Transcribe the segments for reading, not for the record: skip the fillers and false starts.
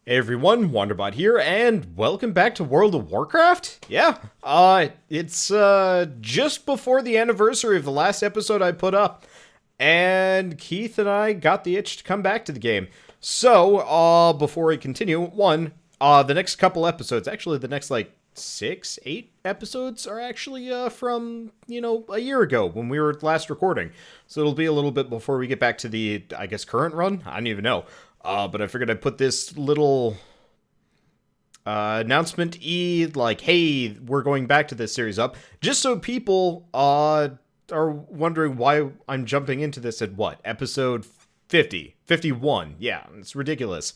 Hey everyone, Wanderbot here, and welcome back to World of Warcraft? Yeah, it's just before the anniversary of the last episode I put up, and Keith and I got the itch to come back to the game. So, before we continue, the next couple episodes, actually the next, 8 episodes are actually, from, a year ago when we were last recording. So it'll be a little bit before we get back to the, I guess, current run? I don't even know. But I figured I'd put this little announcement hey, we're going back to this series up, just so people are wondering why I'm jumping into this at episode 50, 51. Yeah, it's ridiculous.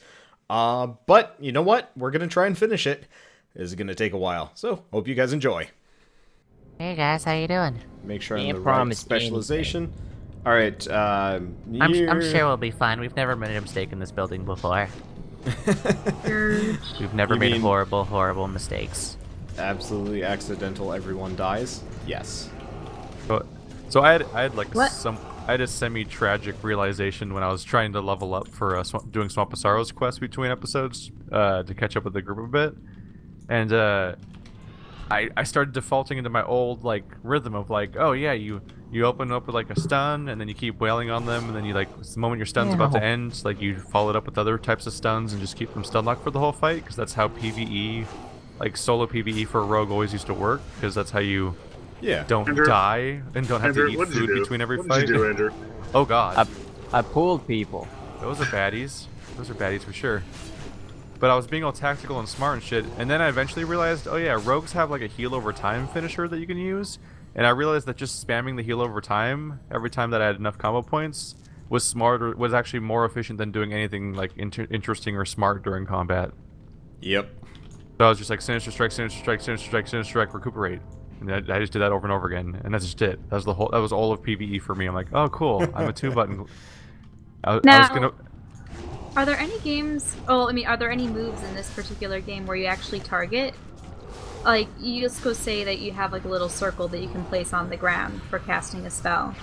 But you know what? We're gonna try and finish it. This is gonna take a while, so hope you guys enjoy. Hey guys, how you doing? Make sure I'm the right specialization. All right, I'm sure we'll be fine. We've never made a mistake in this building before. We've never made horrible mistakes. Absolutely accidental. Everyone dies. Yes. So I had a semi-tragic realization when I was trying to level up for doing Swampasaro's quest between episodes to catch up with the group a bit, and I started defaulting into my old rhythm of oh yeah, you open up with a stun and then you keep wailing on them, and then the moment your stun's about to end, you follow it up with other types of stuns and just keep them stun locked for the whole fight, because that's how PvE, solo PvE for a rogue always used to work, because that's how you don't Andrew, die and don't have Andrew, to eat food between every what fight. Did you do, Andrew? Oh god. I pulled people. Those are baddies. Those are baddies for sure. But I was being all tactical and smart and shit, and then I eventually realized, oh yeah, rogues have a heal over time finisher that you can use, and I realized that just spamming the heal over time every time that I had enough combo points was actually more efficient than doing anything interesting or smart during combat. Yep. So I was just Sinister Strike, Sinister Strike, Sinister Strike, Sinister Strike, Recuperate. And I just did that over and over again, and that's just it. That was all of PvE for me. I'm oh cool, I'm a 2-button. I was gonna... Are there any games, are there any moves in this particular game where you actually target? You just go say that you have a little circle that you can place on the ground for casting a spell.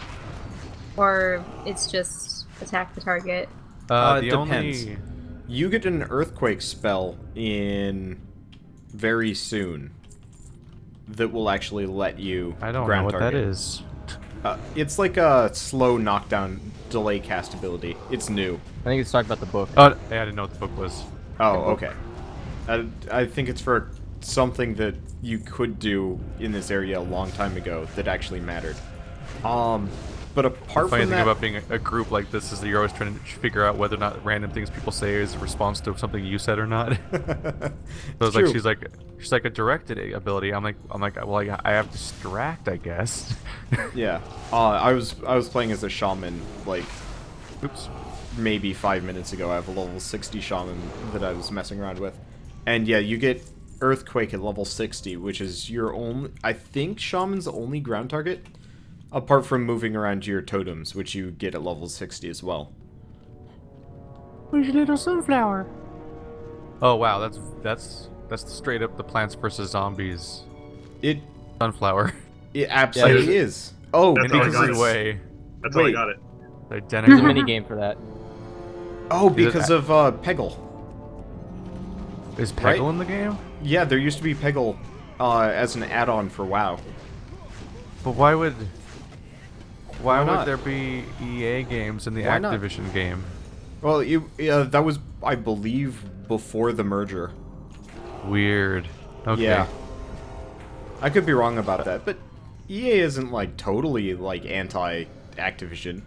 Or it's just attack the target? It depends. You get an Earthquake spell in very soon that will actually let you I don't ground know what target. that is. It's like a slow knockdown delay cast ability. It's new. I think it's talking about the book. Oh, yeah, I didn't know what the book was. Oh, okay. I think it's for something that you could do in this area a long time ago that actually mattered. But apart The funny from thing that, about being a group like this is that you're always trying to figure out whether or not random things people say is a response to something you said or not. So it's she's like a directed ability. I'm like, well, I have distract, I guess. yeah. I was playing as a shaman Oops. maybe 5 minutes ago. I have a level 60 shaman that I was messing around with, and yeah, you get Earthquake at level 60, which is your only. I think shaman's only ground target. Apart from moving around to your totems, which you get at level 60 as well. Where's your little sunflower? Oh wow, that's straight up the Plants vs Zombies It sunflower. It absolutely is. Oh, That's In how I got every it. way. That's how I Wait. got it. Identical. There's a mini game for that. Oh, because of Peggle. Is Peggle Right? in the game? Yeah, there used to be Peggle as an add-on for WoW. But why would not? there be EA games in the Why not? Activision game? Well, that was, I believe, before the merger. Weird. Okay. Yeah. I could be wrong about that, but EA isn't totally anti-Activision.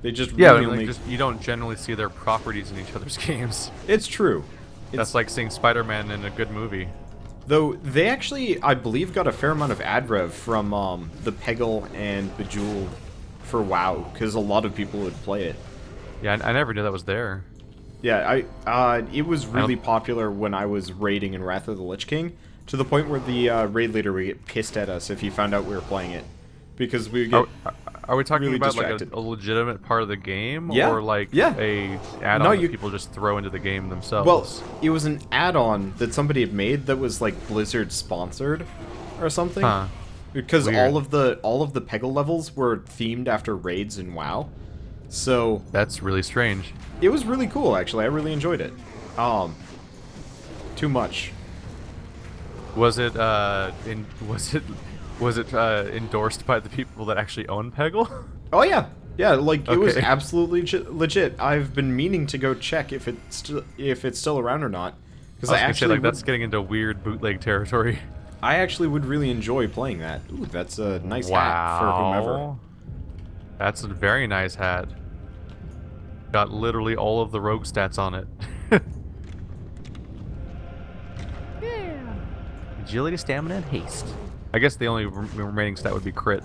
They just Yeah, really but, only. you don't generally see their properties in each other's games. It's true. That's like seeing Spider-Man in a good movie. Though they actually, I believe, got a fair amount of ad rev from the Peggle and Bejeweled for WoW, because a lot of people would play it. Yeah, I never knew that was there. Yeah, it was really popular when I was raiding in Wrath of the Lich King, to the point where the raid leader would get pissed at us if he found out we were playing it, because we would get Are we talking really about distracted. a legitimate part of the game, Yeah, or yeah. a add-on No, that people just throw into the game themselves? Well, it was an add-on that somebody had made that was Blizzard sponsored or something. Huh. Because Weird. all of the Peggle levels were themed after raids in WoW. So That's really strange. it was really cool, actually. I really enjoyed it. Too much. Was it endorsed by the people that actually own Peggle? Oh yeah, yeah. Like it was Okay. absolutely legit. I've been meaning to go check if it's still around or not. Because I I was gonna say, actually like, that's getting into weird bootleg territory. I actually would really enjoy playing that. Ooh, that's a nice hat for whomever. That's a very nice hat. Got literally all of the rogue stats on it. Yeah. Agility, stamina, and haste. I guess the only remaining stat would be crit.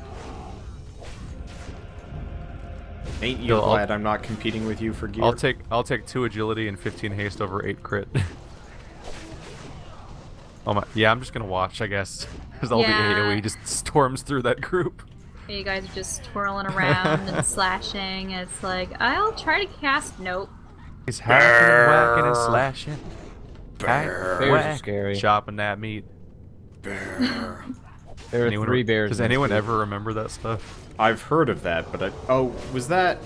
Ain't you No, I'll- glad I'm not competing with you for gear? I'll take 2 agility and 15 haste over 8 crit. Oh my, yeah, I'm just gonna watch, I guess, because all Yeah. the AOE just storms through that group. You guys are just twirling around and slashing. It's like, I'll try to cast. Nope. He's hacking and whacking and slashing. Hack, Bears are whack, scary. chopping that meat. There are Anyone- 3 bears. Does in this anyone group. ever remember that stuff? I've heard of that, but was that?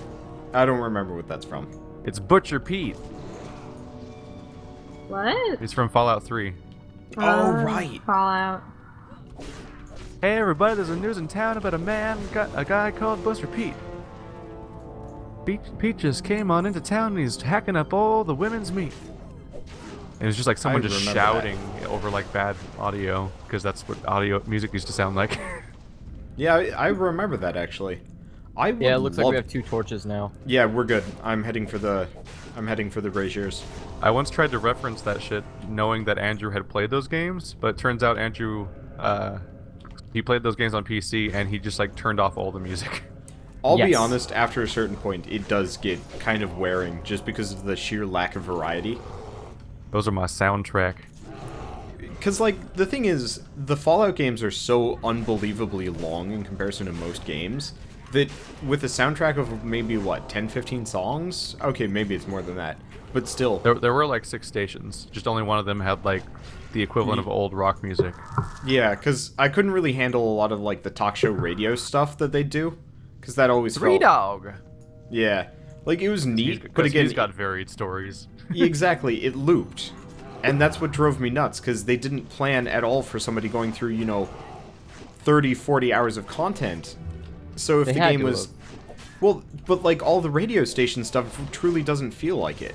I don't remember what that's from. It's Butcher Pete. What? He's from Fallout 3. Oh, right. Fallout. Hey everybody, there's a news in town about a guy called Butcher Pete. Pete just came on into town and he's hacking up all the women's meat. And it was just like someone I just remember shouting over like bad audio, because that's what music used to sound like. Yeah, I remember that actually. I would Yeah, it looks like we love- have 2 torches now. Yeah, we're good. I'm heading for the braziers. I once tried to reference that shit knowing that Andrew had played those games, but it turns out Andrew, he played those games on PC and he just like turned off all the music. I'll be Yes. honest, after a certain point, it does get kind of wearing just because of the sheer lack of variety. Those are my soundtrack. Because, like, the thing is, the Fallout games are so unbelievably long in comparison to most games that with a soundtrack of maybe, what, 10, 15 songs? Okay, maybe it's more than that. But still. There were like 6 stations, just only one of them had like the equivalent of old rock music. Yeah, because I couldn't really handle a lot of, like, the talk show radio stuff that they do. Because that always felt... Dog. Yeah. Like, it was neat, but again... he's got varied stories. Exactly, it looped. And that's what drove me nuts, because they didn't plan at all for somebody going through, 30, 40 hours of content. So if They the had game to was... have. Well, but like all the radio station stuff truly doesn't feel like it.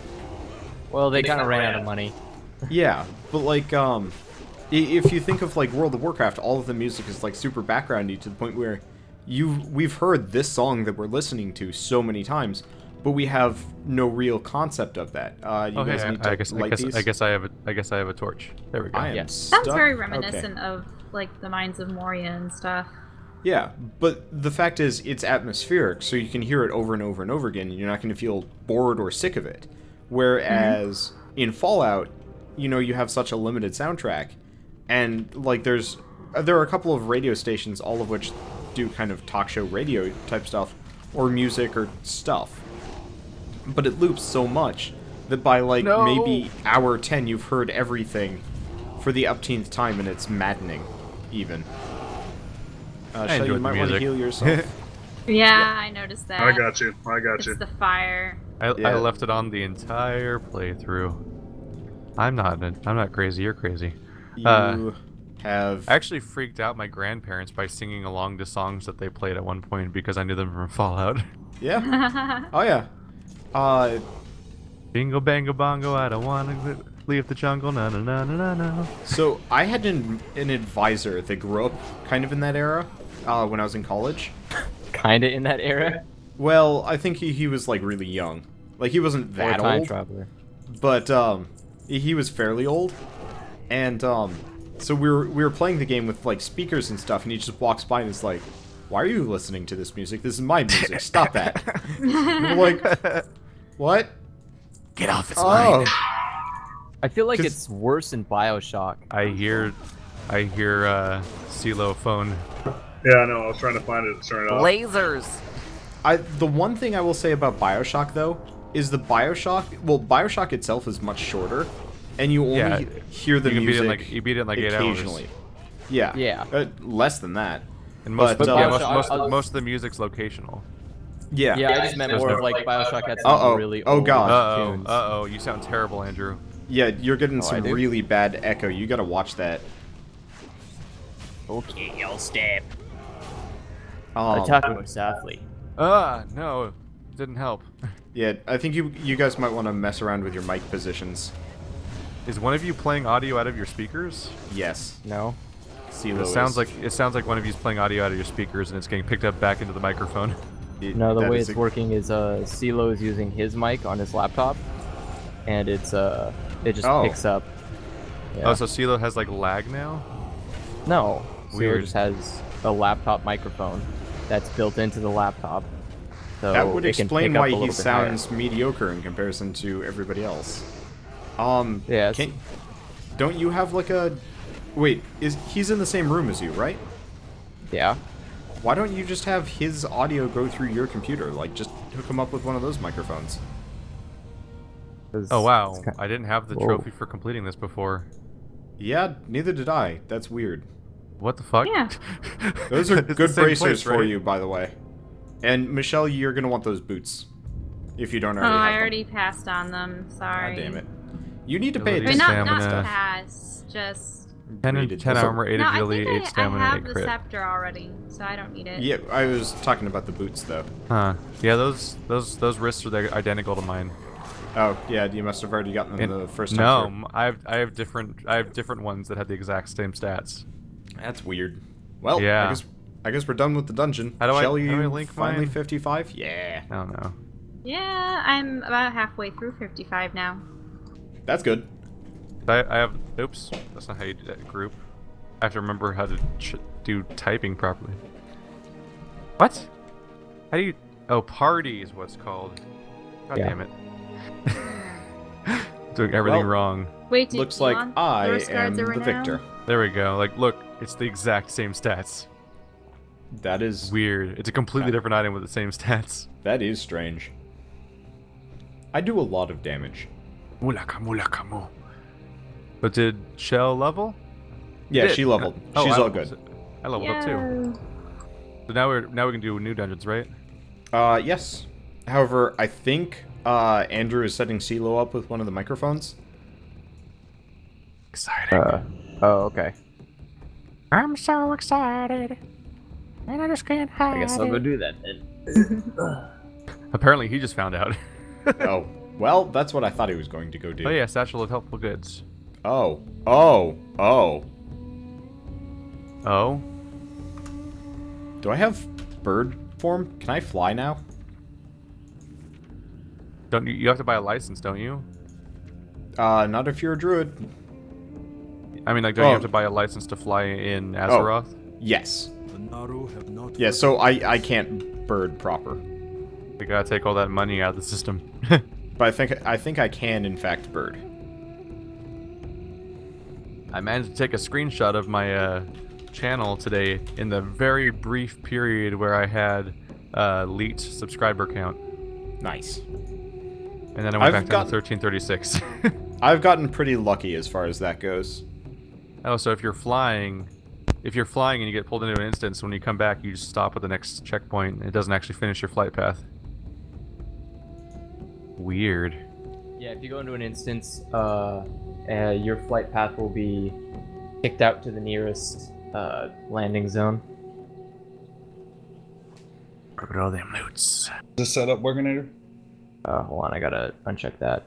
Well, they kind of ran out of money. Yeah, but like, if you think of like World of Warcraft, all of the music is like super backgroundy to the point where we've heard this song that we're listening to so many times, but we have no real concept of that. You Okay, guys need to light these? I guess I have a torch. There we go. I am Yes. Sounds stuck. very Okay. reminiscent of like the Mines of Moria and stuff. Yeah, but the fact is, it's atmospheric, so you can hear it over and over and over again, and you're not going to feel bored or sick of it. Whereas in Fallout, you have such a limited soundtrack, and like there are a couple of radio stations, all of which do kind of talk show radio type stuff, or music or stuff. But it loops so much that by like maybe hour 10, you've heard everything for the upteenth time, and it's maddening, even. Shelle, enjoyed you the might want to music. heal yourself. Yeah, I noticed that. I got you. I got It's you. the fire. I Yeah. left it on the entire playthrough. I'm not crazy. You're crazy. You have... I actually freaked out my grandparents by singing along to songs that they played at one point because I knew them from Fallout. Yeah. Oh, yeah. Bingo bango bongo, I don't want to leave the jungle, na na na na na na. So, I had an advisor that grew up kind of in that era, when I was in college. Kinda in that era. Well, I think he was, like, really young. Like, he wasn't Or that time old, traveler. but, he was fairly old. And, so we were playing the game with, like, speakers and stuff, and he just walks by and is like, "Why are you listening to this music? This is my music. Stop that." And we're like, "What?" Get off his Oh. I feel like 'Cause- it's worse in Bioshock. I hear CeeLo phone. Yeah, I know. I was trying to find it. Turn it off. Lasers. The one thing I will say about BioShock, though, is BioShock itself is much shorter, and you only Yeah, hear the you can beat it in, music like- you beat it in, like, 8 hours. occasionally. Yeah. Yeah. Less than that. And most, But, yeah, Bioshock- most of the music's locational. Yeah. Yeah, I just meant more of like Bioshock had Uh-oh. some really Oh, old God. tunes. Uh oh, you sound terrible, Andrew. Yeah, you're getting Oh, I some do? really bad echo. You gotta watch that. Okay, I'll step. Um, Talk more softly. No, didn't help. yeah, I think you guys might want to mess around with your mic positions. Is one of you playing audio out of your speakers? Yes. No. CeeLo It sounds like one of you's playing audio out of your speakers and it's getting picked up back into the microphone. No, the way it's working is CeeLo is using his mic on his laptop, and it just picks up. Yeah. Oh, so CeeLo has like lag now? No, CeeLo Weird. just has a laptop microphone that's built into the laptop. So That would it can explain pick up why a he little bit higher. sounds mediocre in comparison to everybody else. Yes. Don't you have like a... Wait, he's in the same room as you, right? Yeah. Why don't you just have his audio go through your computer? Like, just hook him up with one of those microphones. Oh wow, I didn't have the trophy for completing this before. Yeah, neither did I. That's weird. What the fuck? Yeah. Those are It's the good same bracers place, for right? you, by the way. And Michelle, you're gonna want those boots. If you don't Oh, already have I them. already passed on them. Sorry. God damn it. You need to pay I mean, Ability, attention. not stamina. pass, just... 10 Rated. 10 armor, 8 No, I agility, think 8 I stamina, have 8 the crit. scepter already, so I don't need it. Yeah, I was talking about the boots, though. Huh. Yeah, those wrists are identical to mine. Oh, yeah, you must have already gotten them the first time No, through. I have different ones that have the exact same stats. That's weird. Well, Yeah. I guess we're done with the dungeon. How do I- Shall how do I you link finally mine? 55? Yeah. I don't know. Yeah, I'm about halfway through 55 now. That's good. I have. Oops, that's not how you do that group. I have to remember how to do typing properly. What? How do you? Oh, party is what's called. God Yeah. damn it. Doing everything Well, wrong. Wait, do Looks you like want I those am cards the over now? victor. There we go. Like, look, it's the exact same stats. That is Weird. It's a completely different item with the same stats. that is strange. I do a lot of damage. Mulakamu. But did Chelle level? Yeah, Did. she leveled. Oh, She's I- all good. I leveled up too. Yeah. So now we can do new dungeons, right? Yes. However, I think Andrew is setting CeeLo up with one of the microphones. Exciting. Oh, okay. I'm so excited. And I just can't hide I guess I'll go do that then. Apparently, he just found out. Oh, well, that's what I thought he was going to go do. Oh yeah, satchel of helpful goods. Oh. Oh. Do I have bird form? Can I fly now? Don't you have to buy a license, don't you? Not if you're a druid. I mean, like, don't you have to buy a license to fly in Azeroth? Yes. Yeah, so I can't bird proper. We gotta take all that money out of the system. But I think I can in fact bird. I managed to take a screenshot of my channel today in the very brief period where I had leaked subscriber count, Nice. and then I went back down to 1336. I've gotten pretty lucky as far as that goes. Oh, so if you're flying and you get pulled into an instance, when you come back, you just stop at the next checkpoint. It doesn't actually finish your flight path. Weird. Yeah, if you go into an instance, your flight path will be kicked out to the nearest landing zone. Look at all them notes. Is this setup working here? Hold on, I gotta uncheck that.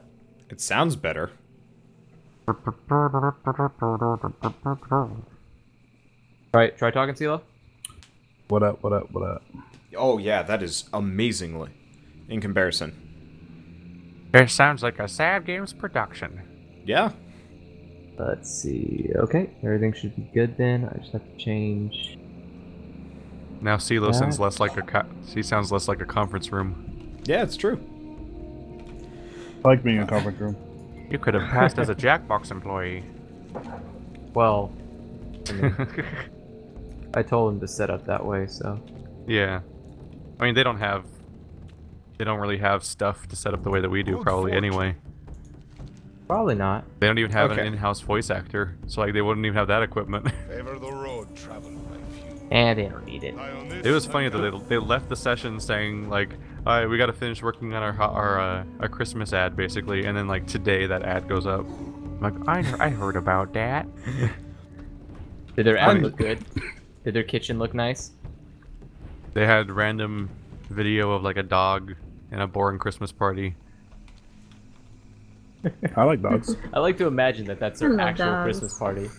It sounds better. Try talking, CeeLo. What up? Oh yeah, that is amazingly in comparison. It sounds like a Sad Games production. Yeah. Let's see. Okay, everything should be good then. I just have to change. Now CeeLo Yeah. sounds less like he sounds less like a conference room. Yeah, it's true. I like being in a conference room. You could have passed as a Jackbox employee. Well, I mean, I told him to set up that way, so. Yeah. I mean, they don't really have stuff to set up the way that we do, probably, anyway. Probably not. They don't even have Okay. an in-house voice actor, so, like, they wouldn't even have that equipment. Favor the road traveled by few. And they don't need it. It was funny that they left the session saying, like, All right, we got to finish working on our Christmas ad basically, and then like today that ad goes up. I'm like, I heard about that. Did their ad look good? Did their kitchen look nice? They had random video of like a dog and a boring Christmas party. I like dogs. I like to imagine that that's their I love actual dogs. Christmas party.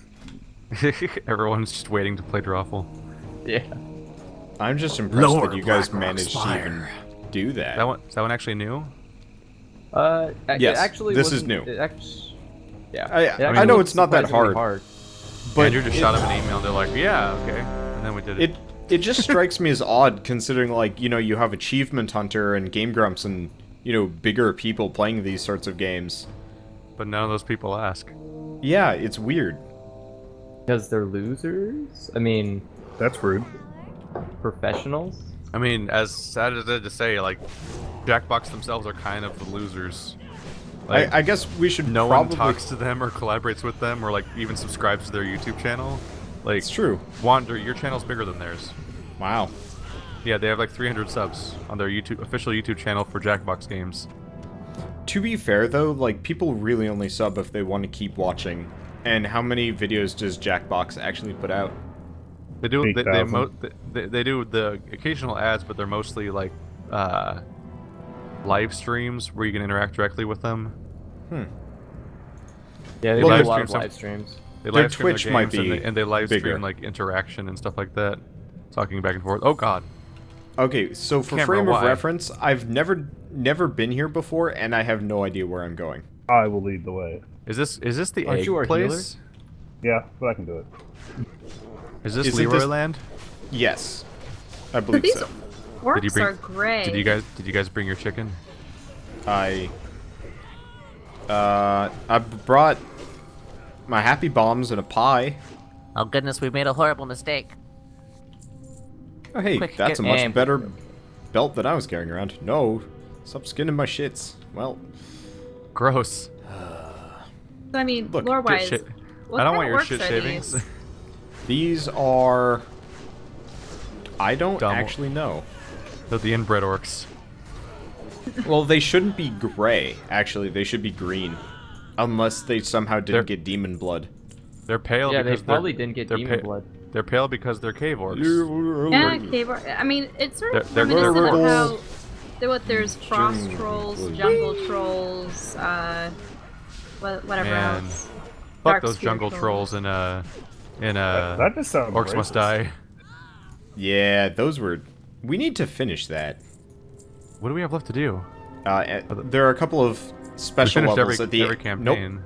Everyone's just waiting to play Drawful. Yeah. I'm just impressed that you guys managed to even do that. Is that one actually new? Yes, actually this is wasn't- new. Yeah. I know it's not that surprisingly hard, But but Andrew just shot him an email. And they're like, yeah, okay, and then we did it. it just strikes me as odd, considering like you have Achievement Hunter and Game Grumps and bigger people playing these sorts of games. But none of those people ask. Yeah, it's weird. Because they're losers? I mean, That's rude. professionals? I mean, as sad as it is to say, like, Jackbox themselves are kind of the losers. Like, I guess we should no probably... one talks to them or collaborates with them or like even subscribes to their YouTube channel. Like, It's true. Wander, your channel's bigger than theirs. Wow. Yeah, they have like 300 subs on their official YouTube channel for Jackbox games. To be fair, though, like, people really only sub if they want to keep watching. And how many videos does Jackbox actually put out? They do 8,000. they do the occasional ads, but they're mostly like live streams where you can interact directly with them. Hmm. Yeah, they Well, do a their- lot of live streams. They Their live stream Twitch their might games be and they live stream bigger. like interaction and stuff like that, talking back and forth. Oh God. Okay, so for Can't frame remember of why. reference, I've never been here before, and I have no idea where I'm going. I will lead the way. Is this the Aren't egg you our place? Yeah, but I can do it. Is this Isn't Leroy this- Land? Yes, I But believe these so. orcs bring- are gray. Did you guys bring your chicken? I brought my happy bombs and a pie. Oh goodness, we made a horrible mistake. Oh, hey, Quick, that's a get- much better belt than I was carrying around. No, stop skinning my shits. Well, Gross. So, I mean, Look, lore-wise, Shit. what I don't kind want of your orcs shit are shavings. these? these are... I don't Dumb. actually know. They're the inbred orcs. Well, they shouldn't be gray, actually. They should be green. Unless they somehow didn't They're- get demon blood. They're pale Yeah, they because probably didn't get they're demon pa- blood. They're pale because they're cave orcs. Yeah, cave orc. I mean, it's sort of They're reminiscent of trolls. how there's frost trolls, jungle trolls, whatever Man. else. Fuck those Darkspear jungle trolls in That just sounds Orcs Must racist. Die. Yeah, those were... We need to finish that. What do we have left to do? There are a couple of We special finished levels at the every campaign. Nope.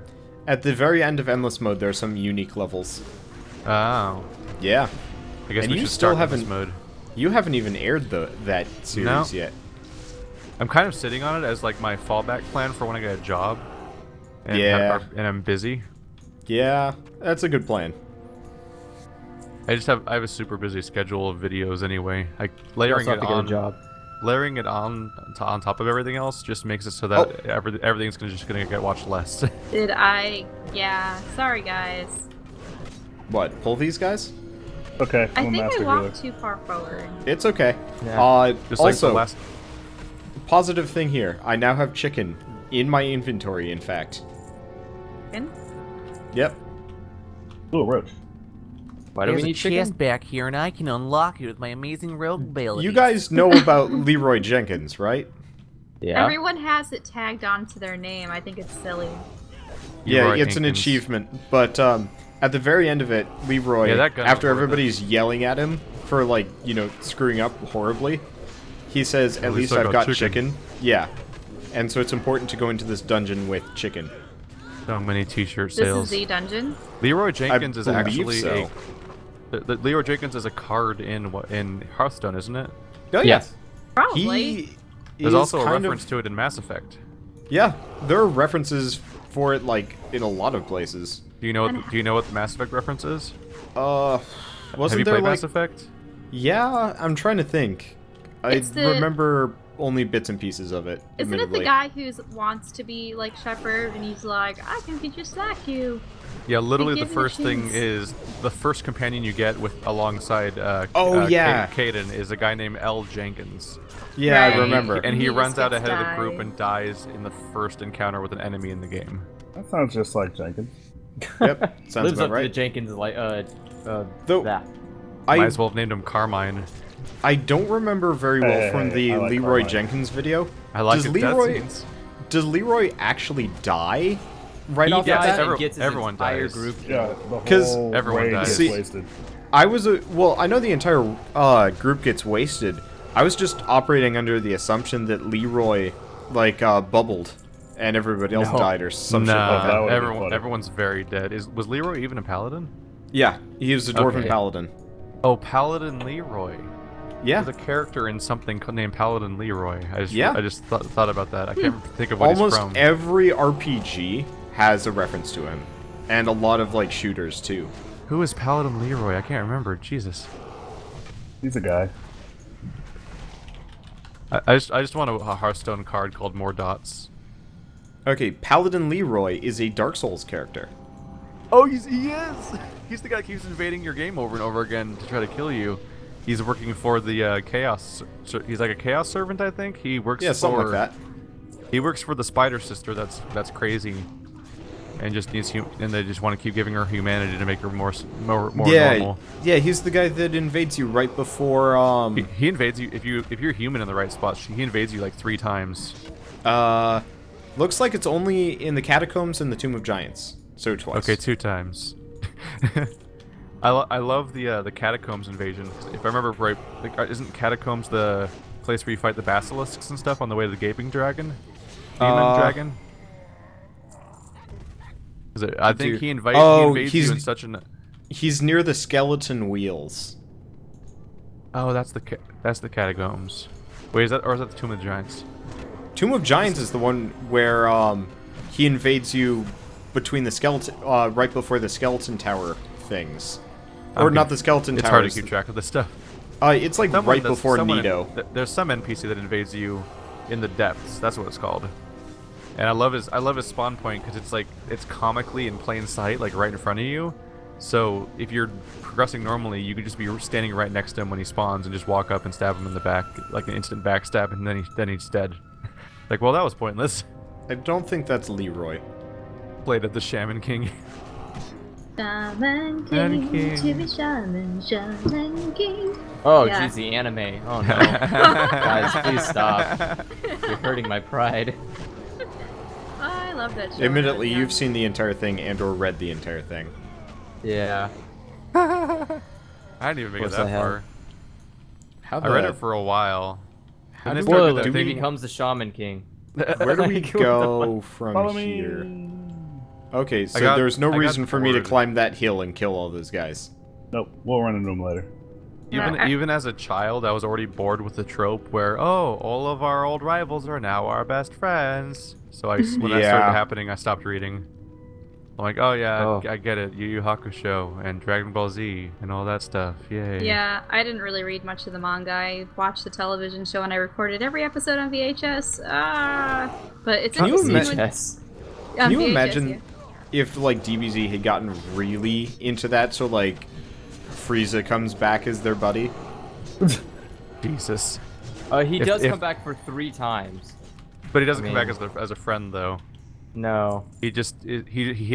At the very end of Endless Mode, there are some unique levels. Oh. Yeah. I guess And we you should still start in this haven't- mode. You haven't even aired that series No. yet. I'm kind of sitting on it as like my fallback plan for when I get a job. And Yeah. and I'm busy. Yeah, that's a good plan. I have a super busy schedule of videos anyway. Like You layering also it have to get a on job. layering it on top of everything else just makes it so that everything's just gonna get watched less. Did I? Yeah. Sorry, guys. What, pull these guys? Okay, I I'm a think master I healer. walked too far forward. It's okay. Yeah. Just like the Also, last. positive thing here. I now have chicken in my inventory, in fact. Chicken? Yep. Ooh, a roach. Why do we There's need a chest chicken? back here, and I can unlock it with my amazing rogue abilities. You guys know about Leroy Jenkins, right? Yeah. Everyone has it tagged onto their name. I think it's silly. Yeah, Leroy it's an Jenkins. achievement. But at the very end of it, Leroy, Yeah, that gun after was worth everybody's yelling at him for, like, screwing up horribly, he says, at least I I've got got chicken." chicken. Yeah. And so it's important to go into this dungeon with chicken. So many T-shirt This sales. is the dungeon. Leroy Jenkins is believe actually so. Leroy Jenkins is a card in Hearthstone, isn't it? Oh, yeah. Yes. Probably. He There's is also a kind reference of, to it in Mass Effect. Yeah, there are references for it, like, in a lot of places. Do you know what the Mass Effect reference is? Wasn't Have you there, played like... Mass Effect? Yeah, I'm trying to think. It's I the- remember only bits and pieces of it. Isn't it admittedly. the guy who wants to be like Shepard and he's like, I can just sack you? Yeah, literally the Give first me a thing chance. is the first companion you get with alongside yeah. Caden is a guy named L. Jenkins. Yeah, Right. I remember. And he He just runs out gets ahead of the group died. and dies in the first encounter with an enemy in the game. That sounds just like Jenkins. Yep, sounds Lives about up to right. the Jenkins like Though that. Might I as well have named him Carmine. I don't remember very well Hey, from hey, the I like Leroy Carmine. Jenkins video. I like Does his death Leroy scenes. does Leroy actually die right He off the dies bat? and gets his everyone entire dies. group. Yeah, the 'Cause whole everyone raid dies. gets See- wasted. I know the entire group gets wasted. I was just operating under the assumption that Leroy bubbled and everybody else No. died or some shit like that that. would've been funny. Everyone's very dead. Was Leroy even a paladin? Yeah, he was a dwarven Okay. paladin. Oh, Paladin Leroy. Yeah, There's a character in something named Paladin Leroy. I Yeah. just thought about that. I can't think of what almost he's from. every RPG has a reference to him, and a lot of shooters too. Who is Paladin Leroy? I can't remember. Jesus. He's a guy. I just want a Hearthstone card called More Dots. Okay, Paladin Leroy is a Dark Souls character. Oh, he is. He's the guy that keeps invading your game over and over again to try to kill you. He's working for the Chaos. He's like a Chaos servant, I think. He works. Yeah, something for, like that. He works for the Spider Sister. That's crazy, and just needs and they just want to keep giving her humanity to make her more Yeah, normal. yeah, he's the guy that invades you right before. He invades you if you're human in the right spot. He invades you like 3 times. Looks like it's only in the Catacombs and the Tomb of Giants. So twice. Okay, 2 times. I love the Catacombs invasion. If I remember right, isn't Catacombs the place where you fight the basilisks and stuff on the way to the Gaping Dragon? Demon Dragon? Is it? I think he invades you in such an. He's near the skeleton wheels. Oh, that's the Catacombs. Wait, is that the Tomb of the Giants? Tomb of Giants is the one where he invades you between the skeleton right before the skeleton tower things. Or Okay. not the skeleton It's towers. hard to keep track of this stuff. It's like right before Nido. There's some NPC that invades you in the depths. That's what it's called. And I love his spawn point because it's comically in plain sight, like right in front of you. So if you're progressing normally, you could just be standing right next to him when he spawns and just walk up and stab him in the back, like an instant backstab, and then he's dead. Like, well, that was pointless. I don't think that's Leroy. Played at the Shaman King. Shaman Shaman King, King. to be Shaman King. Oh, Yeah. jeez, the anime. Oh no. Guys, please stop. You're hurting my pride. I love that show. Admittedly, Yeah. you've seen the entire thing and or read the entire thing. Yeah. I didn't even make it Of course that I have. far. How I read it for a while. How And do they started Spoiler, that do he we- becomes the Shaman King. Where do we Like, what the go from Follow me. here? Okay, so got- there's no I got reason for me to bored. climb that hill and kill all those guys. Nope, we'll run into him later. Even as a child, I was already bored with the trope where, oh, all of our old rivals are now our best friends. So when that Yeah. started happening, I stopped reading. I'm like, oh yeah, Oh. I get it. Yu Yu Hakusho and Dragon Ball Z and all that stuff. Yay. Yeah, I didn't really read much of the manga. I watched the television show and I recorded every episode on VHS. But it's Can you interesting. VHS. Can you VHS, imagine yeah. if DBZ had gotten really into that, so Frieza comes back as their buddy? Jesus. He If- does if- come back for 3 times. But he doesn't come mean- back as a friend though. No. He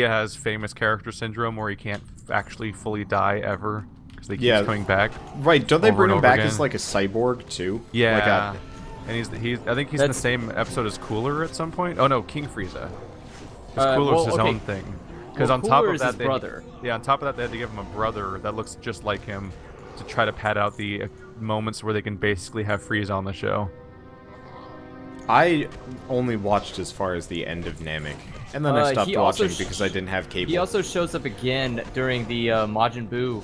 has famous character syndrome where he can't actually fully die ever because they keep Yeah. coming back. Right, don't they Over bring and him over back again. as a cyborg too? Yeah. And he's I think he's in the That's- same episode as Cooler at some point. Oh no, King Frieza. Because Uh, Cooler's well, his okay. own thing. Because Well, on top Cooler of is that, his brother. Yeah, on top of that, they had to give him a brother that looks just like him to try to pad out the moments where they can basically have Frieza on the show. I only watched as far as the end of Namek, and then I stopped he also watching because I didn't have cable. He also shows up again during the Majin Buu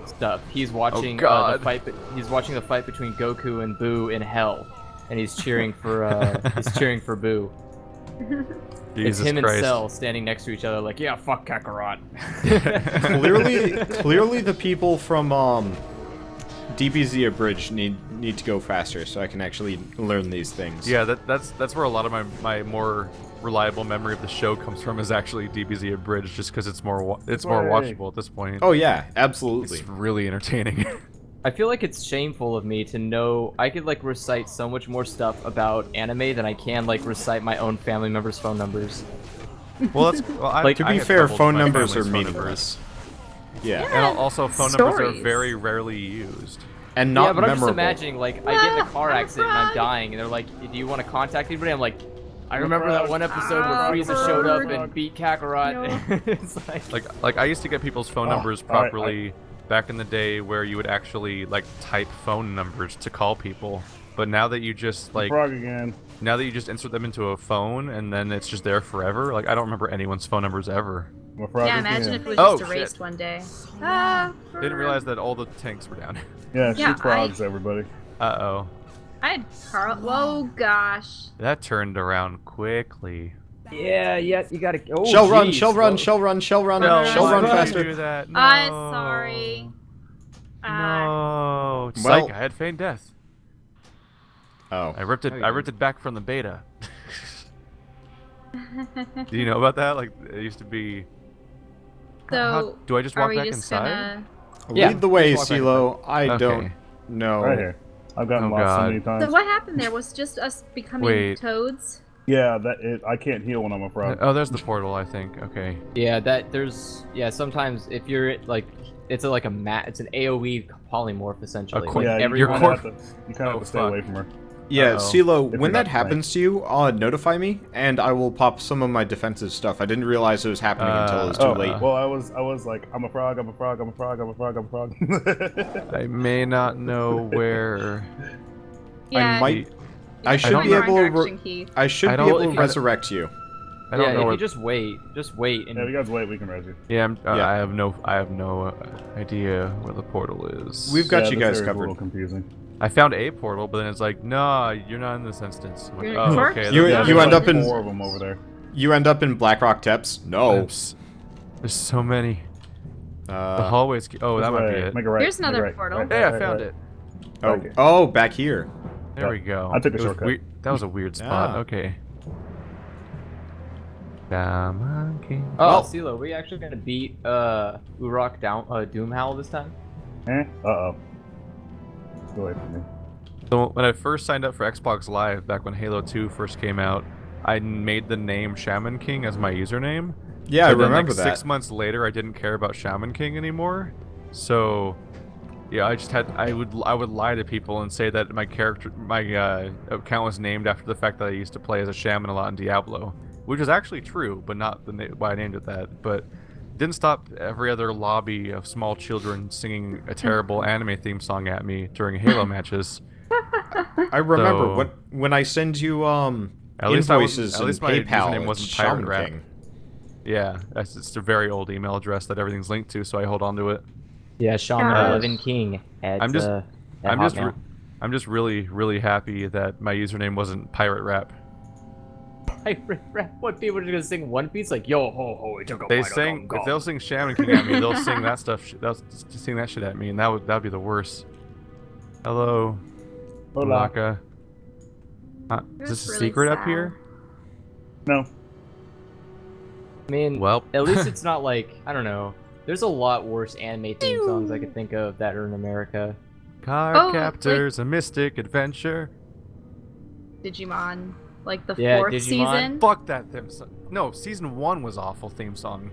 stuff. He's watching God. the fight. He's watching the fight between Goku and Buu in Hell, and he's cheering for Buu. Jesus It's him Christ. and Cell standing next to each other, like, yeah, fuck Kakarot. clearly, the people from DBZ Abridged need to go faster, so I can actually learn these things. Yeah, that's where a lot of my more reliable memory of the show comes from is actually DBZ Abridged, just because it's more Way. watchable at this point. Oh yeah, absolutely. It's really entertaining. I feel like it's shameful of me to know I could like recite so much more stuff about anime than I can like recite my own family members' phone numbers. Well, Like, To I be have fair, trouble with phone my numbers are family's phone meaningless. Yeah, And also, phone numbers are Stories. very rarely used. and not yeah, but I'm memorable. just imagining like I get in a car Oh my accident and I'm God. dying, and they're like, "Do you want to contact anybody?" I'm like, "I remember frog. that one episode where Frieza showed up and beat Kakarot." It's Like I used to get people's phone numbers all right, properly back in the day, where you would actually like type phone numbers to call people. But now that you just like Frog again. now that you just insert them into a phone and then it's just there forever, like I don't remember anyone's phone numbers ever. I'm a frog Yeah, again. imagine if it was Oh, just erased shit. one day. Didn't realize that all the tanks were down. Yeah, Yeah, shoot frogs, everybody. Uh-oh. I had Carl. Whoa, gosh. That turned around quickly. yeah, you gotta. Oh, Shell run, geez. shell run, shell run, shell run, No, shell why run would you faster. Do that? No. I'm sorry. No. Well- Psych, I had feigned death. Oh. I ripped it. Oh, you I ripped it back from the beta. Do you know about that? Like, it used to be. So, do I just are walk we back just inside? gonna... Yeah, Lead the way, just walk back CeeLo. I Okay. don't know. Right here. I've gotten Oh, lost so God. many times. So what happened there was just us becoming Wait. toads? Yeah, I can't heal when I'm a frog. Oh, there's the portal. I think. Okay. Yeah, sometimes if you're like, it's like a it's an AOE polymorph essentially. Qu- Like, yeah, every you your kind of core- have to, you kind of have to stay fuck. away from her. Yeah, Uh-oh. CeeLo, If when you're that not happens to you, notify me, and I will pop some of my defensive stuff. I didn't realize it was happening until it was too late. Well, I was like, I'm a frog, I'm a frog, I'm a frog, I'm a frog, I'm a frog. I may not know where. Yeah, might- you I have to should go be in the wrong able to direction, Keith. I should I be don't- able if to you- resurrect you. I don't yeah, know if where. you just wait, and Yeah, if you guys wait, we can res you. Yeah, Yeah. I have no idea where the portal is. We've got Yeah, you this guys area's a covered. little confusing. I found a portal, but then it's like, nah, you're not in this instance. I'm like, You're oh, corpse? okay. You- that's- you there's end like up in- 4 of them over there. You end up in Blackrock Teps? No. Oops. There's so many. The Uh, hallways. Oh, that This might be way, it. Make it right. Here's make it another right, portal. right, Hey, I right, found right. it. oh, Okay. oh, back here. There Yeah. we go. I took a It was shortcut. weird- That was a weird spot. Ah. Okay. Monkey. oh, Well- CeeLo, we actually gonna beat Urok down Doomhowl this time? Uh-oh. Get away from me. So when I first signed up for Xbox Live back when Halo 2 first came out, I made the name Shaman King as my username. Yeah, I But then, remember like, that. 6 months later, I didn't care about Shaman King anymore. So, yeah, I would lie to people and say that my account was named after the fact that I used to play as a shaman a lot in Diablo, which is actually true, but not why I named it that. But didn't stop every other lobby of small children singing a terrible anime theme song at me during Halo matches. I remember So- when I send you At least I wasn't- invoices at and least my PayPal, username it's wasn't Pirate Shaman Rap. King. Yeah, it's a very old email address that everything's linked to, so I hold on to it. Yeah, Shaman Gosh. 11 King. At, I'm just- at I'm just really happy that my username wasn't Pirate Rap. Pirate Rap. What, people are just gonna sing One Piece like, yo ho ho, it took a They while to sing come, if they'll sing Shaman King at me, they'll sing that stuff. They'll sing that shit at me, and that'd be the worst. Hello, Hola. Naka. Is That's this a really secret up sad. here? No. I mean, Well, at least it's not like, I don't know. There's a lot worse anime theme songs I could think of that are in America. Card Oh, Captors, a mystic adventure. Digimon, like the Yeah, 4th Digimon. season. Fuck that theme song. No, season 1 was awful theme song.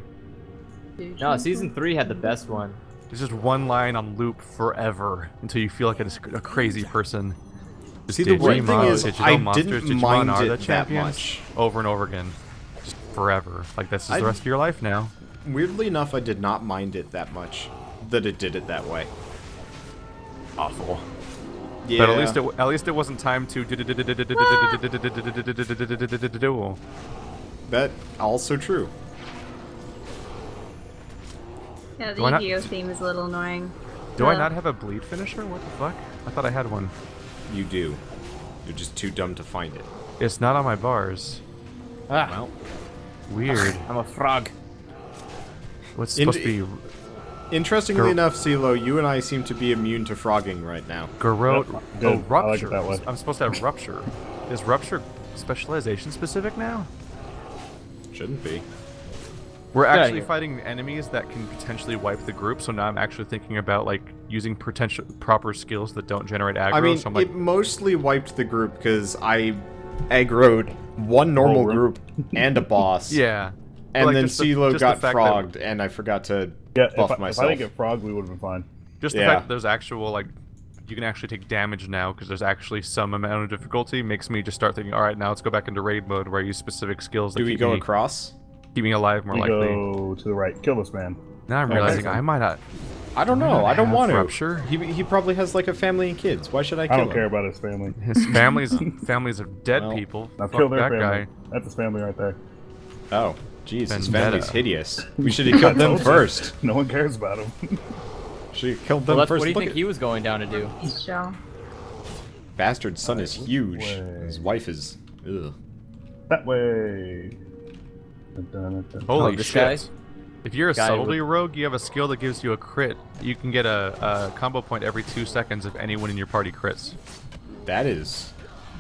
No, season 3 had the best one. It's just one line on loop forever until you feel like a crazy person. Just See, the weird thing Digimon, is, digital I monsters, didn't Digimon mind are it the that champions much. over and over again, just forever. Like this is I- the rest of your life now. Weirdly enough, I did not mind it that much that it did it that way. Awful. Yeah. But at least it wasn't time to duel. That also true. Yeah, Do I the not- Yu-Gi-Oh theme is a little annoying. Do I Ugh. not have a bleed finisher? What the fuck? I thought I had one. You do. You're just too dumb to find it. It's not on my bars. Ah, Well, Weird. I'm a frog. What's In- supposed to be interestingly Gr- enough, CeeLo, you and I seem to be immune to frogging right now. Garrote? Yep, Oh, good. I like rupture. it that way. I'm supposed to have rupture. Is rupture specialization specific now? Shouldn't be. We're Yeah, actually yeah. fighting enemies that can potentially wipe the group, so now I'm actually thinking about like using proper skills that don't generate aggro. I mean, so I'm like, it mostly wiped the group because I aggroed one normal group and a boss. yeah. And Like, then just the- CeeLo just the got fact that- frogged, and I forgot to Yeah, buff if I myself. didn't get frogged, we would have been fine. Just the Yeah. fact that there's actual like, you can actually take damage now because there's actually some amount of difficulty makes me just start thinking, all right, now let's go back into raid mode where I use specific skills that Do we go across? keep me alive more We likely. go to the right. Kill this man. Now I'm Okay. realizing I might not. I don't know. I don't have want to. rupture. He probably has like a family and kids. Why should I I kill don't him? care about his family. His families of dead Well, people. Now Fuck kill their that family. guy. That's his family right there. Oh, jeez, his Vendetta. family's hideous. We should have killed them told you. first. No one cares about him. Should have killed them Well, that's, first. what do you Look think at- he was going down to do? Shell. Bastard's son is huge. way? His wife is. Ugh. That way. Dun, dun, dun, dun. Holy this shit. guy? If you're a Guy subtlety rogue, you have a skill that gives you a crit. You can get a combo point every 2 seconds if anyone in your party crits. That is.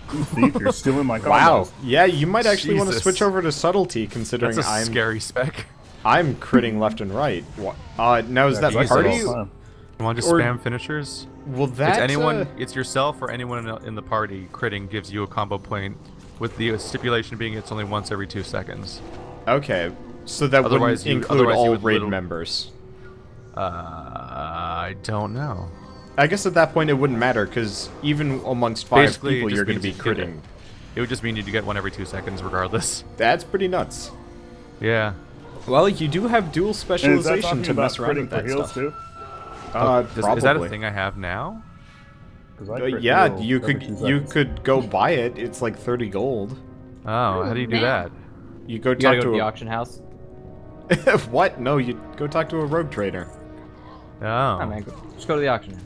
Thief, you're stealing my combos. Wow. Yeah, you might actually want to Jesus. switch over to subtlety, considering That's a I'm scary spec. I'm critting left and right. Now is that Yeah, Jesus. party? all the time. You want to just Or- spam finishers? Will that It's anyone. It's yourself or anyone in the party critting gives you a combo point, with the stipulation being it's only once every 2 seconds. Okay, so that Otherwise wouldn't you- include otherwise you all would raid little- members. I don't know. I guess at that point it wouldn't matter because even amongst 5 Basically, it people, just you're going to means be you get critting. It would just mean you get one every 2 seconds, regardless. That's pretty nuts. Yeah. Well, you do have dual And is that specialization talking to about mess around critting with for that heals stuff. too? Probably. Is that a thing I have now? 'Cause I crit Yeah, heal you every could 2 you seconds. could go buy it. It's like 30 gold. Oh, how do you do man. that? You go You gotta talk go to the to auction house. a what? No, you go talk to a rogue trader. Oh, Oh, man, just go to the auction house.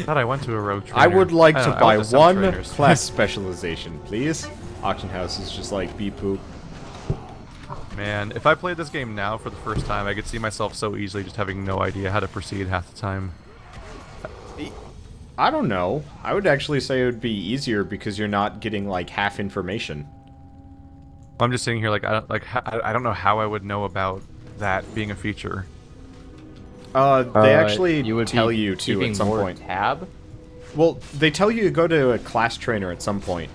thought I went to a rogue trainer. I would like I to don't know, I buy went to some one trainers. class specialization, please. Auction house is just like beep poop. Man, if I played this game now for the first time, I could see myself so easily just having no idea how to proceed half the time. I don't know. I would actually say it would be easier because you're not getting like half information. I'm just sitting here like I don't know how I would know about that being a feature. They actually you would tell be you to keeping at some more point. tab. Well, they tell you to go to a class trainer at some point.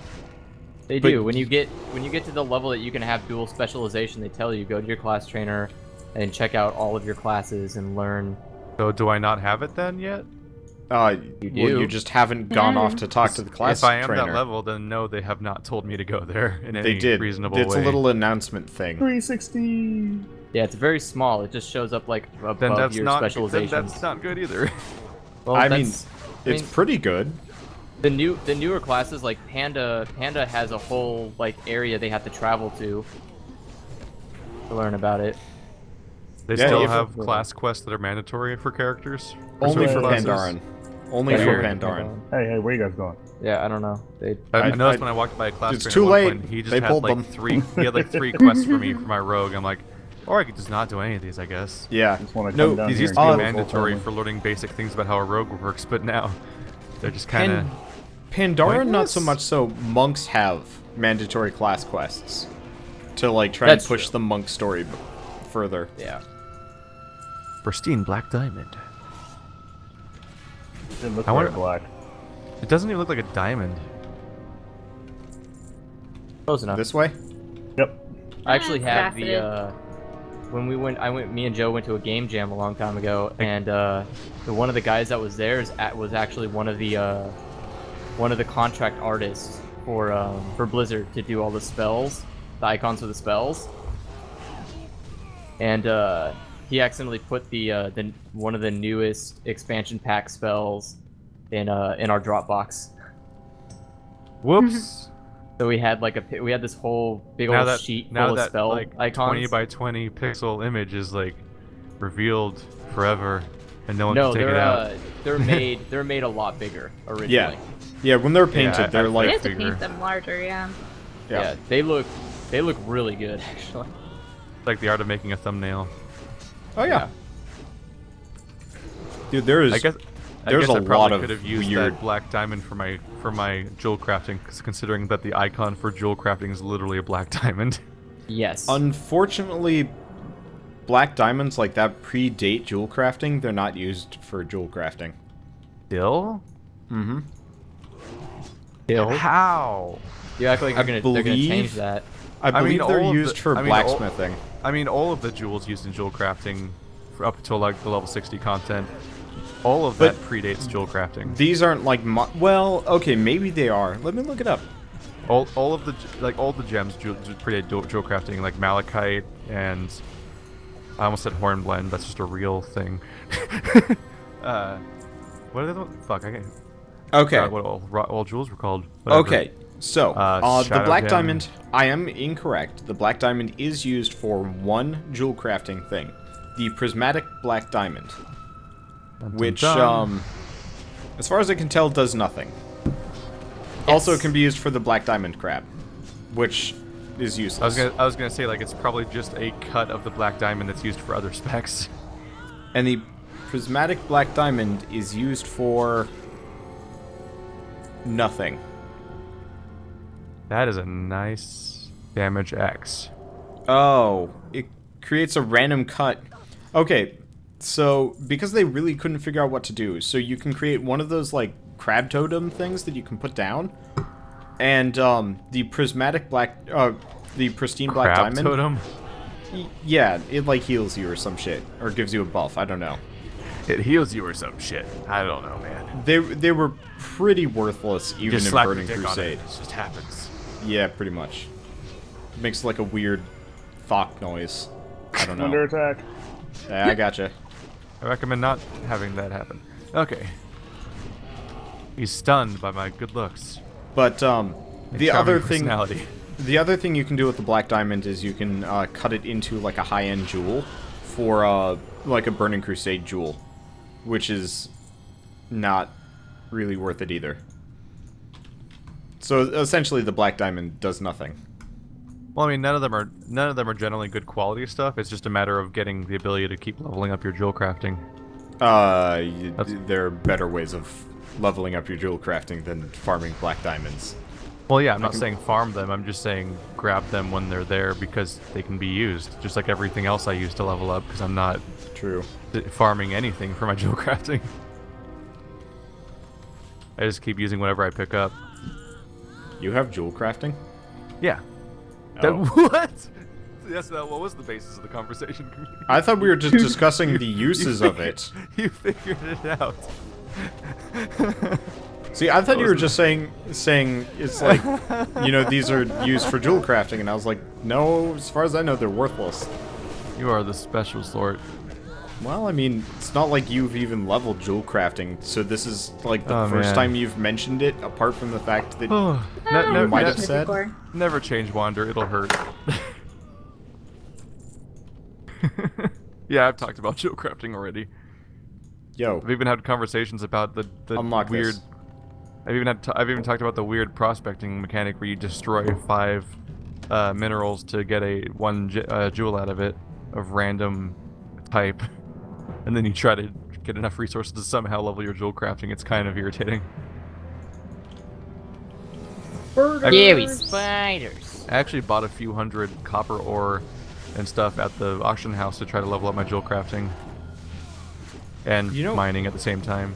They But do. When you get to the level that you can have dual specialization, they tell you go to your class trainer and check out all of your classes and learn. So do I not have it then yet? Well, do. you just haven't gone off to talk to the class If I am trainer. that level, then no, they have not told me to go there in They any did. reasonable It's way. a little announcement thing. 360. Yeah, it's very small. It just shows up like above Then that's your not. Then specializations. that's not good either. Well, I mean, that's- it's pretty good. the newer classes like Panda has a whole like area they have to travel to learn about it. They Yeah, still if- have class quests that are mandatory for characters. Only for certain classes. Pandaren. Only Yeah, for Weird. Pandaren. Hey, where you guys going? Yeah, I don't know. They I I- noticed I- when I walked by a class it's trainer too at one late. point, he just They had pulled like them. 3. He had like 3 quests for me for my rogue. I'm like, or I could just not do any of these, I guess. Yeah. Just wanna No, come down These here used and to kill be this whole mandatory family. for learning basic things about how a rogue works, but now they're just kind of. Pandaren, not so Pointless? much so. Monks have mandatory class quests to like try That's and push true. the monk story further. yeah. Pristine black diamond. It looks I wonder- like black. It doesn't even look like a diamond. Close enough. This way? Yep. I actually have Faceted. when me and Joe went to a game jam a long time ago, and one of the guys that was there was actually one of the contract artists for Blizzard to do all the spells, the icons for the spells, and he accidentally put the one of the newest expansion pack spells in our Dropbox. Whoops. So we had we had this whole big old sheet now full of that spell like icons. 20 by 20 pixel image is like revealed forever, and no one No, can take it out. they're made a lot bigger originally. Yeah. Yeah, when they're painted, I- they're I You like have to figure. paint them larger, yeah. Yeah, they look really good actually. Like the art of making a thumbnail. Oh yeah. Dude, there is I guess there's I a probably lot of could have used weird that black diamond for my jewel crafting, considering that the icon for jewel crafting is literally a black diamond. Yes. Unfortunately, black diamonds like that predate jewel crafting. They're not used for jewel crafting. Still? Mm-hmm. Still? How? You act like they're gonna change believe- that. I believe all they're of used the- for I mean, blacksmithing. all of the jewels used in jewel crafting, up until like the level 60 content, all of that predates jewel crafting. These aren't like well, okay, maybe they are. Let me look it up. All of the gems predate jewel crafting, like malachite and I almost said hornblende. That's just a real thing. What are the fuck? I can't. Okay. What all jewels were called? Whatever. Okay. So, the Shadow black Gem. diamond, I am incorrect. The black diamond is used for one jewel crafting thing. The prismatic black diamond. Which, dun. as far as I can tell, does nothing. Also, it can be used for the black diamond crab, which is useless. I was gonna say, like, it's probably just a cut of the black diamond that's used for other specs. And the prismatic black diamond is used for nothing. That is a nice damage X. Oh, it creates a random cut. Okay, so because they really couldn't figure out what to do, so you can create one of those like crab totem things that you can put down, and the prismatic black, the pristine black Crab diamond. totem. Yeah, it like heals you or some shit, or gives you a buff. I don't know. It heals you or some shit. I don't know, man. They were pretty worthless even Just in slap Burning your dick on Crusade. it. It just happens. Yeah, pretty much. Makes like a weird thok noise. I don't know. Under attack. Yeah, I gotcha. I recommend not having that happen. Okay. He's stunned by my good looks. But and the charming other thing, personality. the other thing you can do with the black diamond is you can cut it into like a high-end jewel for like a Burning Crusade jewel, which is not really worth it either. So essentially, the black diamond does nothing. Well, I mean, none of them are generally good quality stuff. It's just a matter of getting the ability to keep leveling up your jewel crafting. There are better ways of leveling up your jewel crafting than farming black diamonds. Well, yeah, I'm not saying farm them. I'm just saying grab them when they're there because they can be used, just like everything else I use to level up. Because I'm not True. farming anything for my jewel crafting. I just keep using whatever I pick up. You have jewel crafting? Yeah. Oh. What? Yes, what was the basis of the conversation? I thought we were just discussing the uses of it. You figured it out. See, I thought you were just saying it's like, you know, these are used for jewel crafting, and I was like, no, as far as I know, they're worthless. You are the special sort. Well, I mean, it's not like you've even leveled jewel crafting, so this is like the Oh, first man. time you've mentioned it, apart from the fact that No, might I've have mentioned it said. before. never change Wander. It'll hurt. Yeah, I've talked about jewel crafting already. Yo, I've even had conversations about the unlock weird. this. I've even talked about the weird prospecting mechanic where you destroy 5 minerals to get one jewel out of it of random type, and then you try to get enough resources to somehow level your jewel crafting. It's kind of irritating. Scary spiders. I actually bought a few hundred copper ore and stuff at the auction house to try to level up my jewel crafting and You know- mining at the same time.